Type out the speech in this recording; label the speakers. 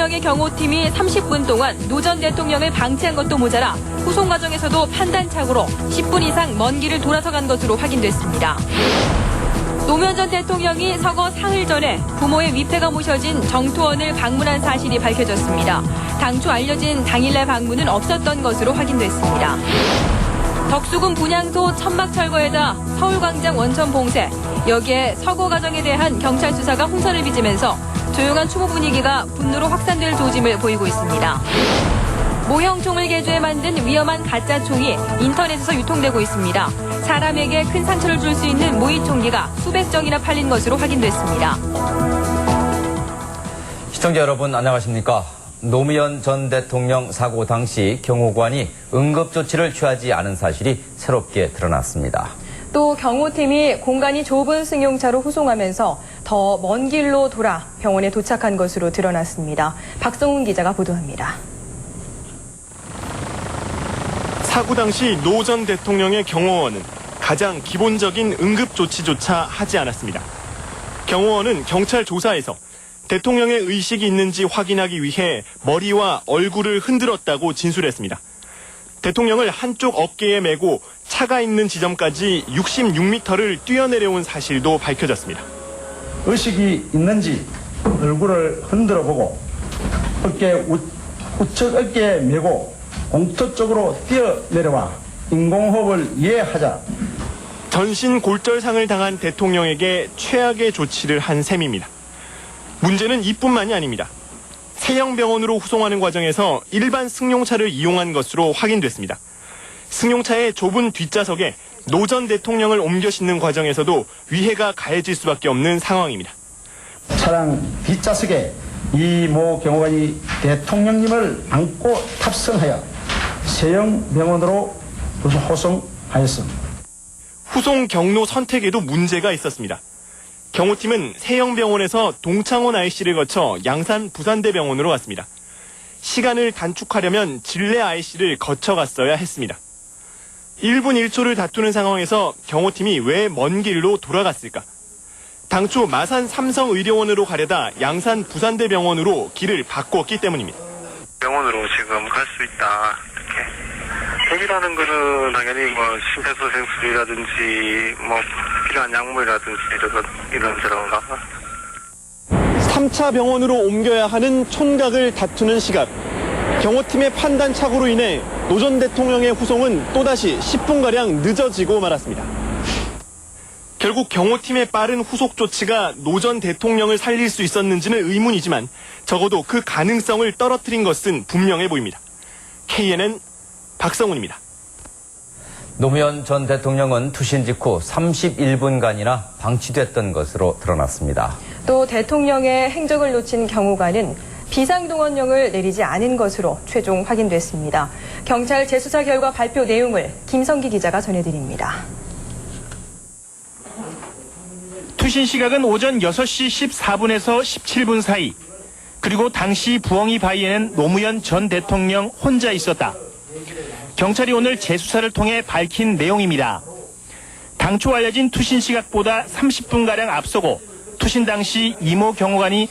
Speaker 1: 대통령의 경호팀이 30분 동안 노 전 대통령을 방치한 것도 모자라 후송 과정에서도 판단착오로 10분 이상 먼 길을 돌아서 간 것으로 확인됐습니다. 노무현 전 대통령이 서거 사흘 전에 부모의 위패가 모셔진 정투원을 방문한 사실이 밝혀졌습니다. 당초 알려진 당일날 방문은 없었던 것으로 확인됐습니다. 덕수궁 분향소 천막 철거에다 서울광장 원천 봉쇄, 여기에 서거 과정에 대한 경찰 수사가 혼선을 빚으면서 조용한 추모 분위기가 분노로 확산될 조짐을 보이고 있습니다. 모형 총을 개조해 만든 위험한 가짜 총이 인터넷에서 유통되고 있습니다. 사람에게 큰 상처를 줄 수 있는 모의 총기가 수백 정이나 팔린 것으로 확인됐습니다.
Speaker 2: 시청자 여러분 안녕하십니까? 노무현 전 대통령 사고 당시 경호관이 응급조치를 취하지 않은 사실이 새롭게 드러났습니다.
Speaker 1: 또 경호팀이 공간이 좁은 승용차로 후송하면서 더 먼 길로 돌아 병원에 도착한 것으로 드러났습니다. 박성훈 기자가 보도합니다.
Speaker 3: 사고 당시 노 전 대통령의 경호원은 가장 기본적인 응급조치조차 하지 않았습니다. 경호원은 경찰 조사에서 대통령의 의식이 있는지 확인하기 위해 머리와 얼굴을 흔들었다고 진술했습니다. 대통령을 한쪽 어깨에 메고 차가 있는 지점까지 66m를 뛰어내려온 사실도 밝혀졌습니다.
Speaker 4: 의식이 있는지 얼굴을 흔들어 보고 우측 어깨에 메고 공터 쪽으로 뛰어내려와 인공호흡을 이해하자.
Speaker 3: 전신 골절상을 당한 대통령에게 최악의 조치를 한 셈입니다. 문제는 이뿐만이 아닙니다. 세영병원으로 후송하는 과정에서 일반 승용차를 이용한 것으로 확인됐습니다. 승용차의 좁은 뒷좌석에 노 전 대통령을 옮겨 싣는 과정에서도 위해가 가해질 수밖에 없는 상황입니다.
Speaker 4: 차량 뒷좌석에 이모 경호관이 대통령님을 안고 탑승하여 세영병원으로 호송하였습니다.
Speaker 3: 후송 경로 선택에도 문제가 있었습니다. 경호팀은 세영병원에서 동창원 IC를 거쳐 양산 부산대병원으로 갔습니다. 시간을 단축하려면 진례 IC를 거쳐갔어야 했습니다. 1분 1초를 다투는 상황에서 경호팀이 왜 먼 길로 돌아갔을까? 당초 마산 삼성의료원으로 가려다 양산 부산대병원으로 길을 바꿨기 때문입니다.
Speaker 5: 병원으로 지금 갈 수 있다. 이렇게. 핵이라는 거는 당연히 심폐소생술이라든지 필요한 약물이라든지 이런저런
Speaker 3: 3차 병원으로 옮겨야 하는 촌각을 다투는 시각. 경호팀의 판단착오로 인해 노 전 대통령의 후송은 또다시 10분가량 늦어지고 말았습니다. 결국 경호팀의 빠른 후속 조치가 노 전 대통령을 살릴 수 있었는지는 의문이지만 적어도 그 가능성을 떨어뜨린 것은 분명해 보입니다. KNN 박성훈입니다.
Speaker 2: 노무현 전 대통령은 투신 직후 31분간이나 방치됐던 것으로 드러났습니다.
Speaker 1: 또 대통령의 행적을 놓친 경호관은 비상동원령을 내리지 않은 것으로 최종 확인됐습니다. 경찰 재수사 결과 발표 내용을 김성기 기자가 전해드립니다.
Speaker 6: 투신 시각은 오전 6시 14분에서 17분 사이. 그리고 당시 부엉이 바위에는 노무현 전 대통령 혼자 있었다. 경찰이 오늘 재수사를 통해 밝힌 내용입니다. 당초 알려진 투신 시각보다 30분가량 앞서고 투신 당시 이모 경호관이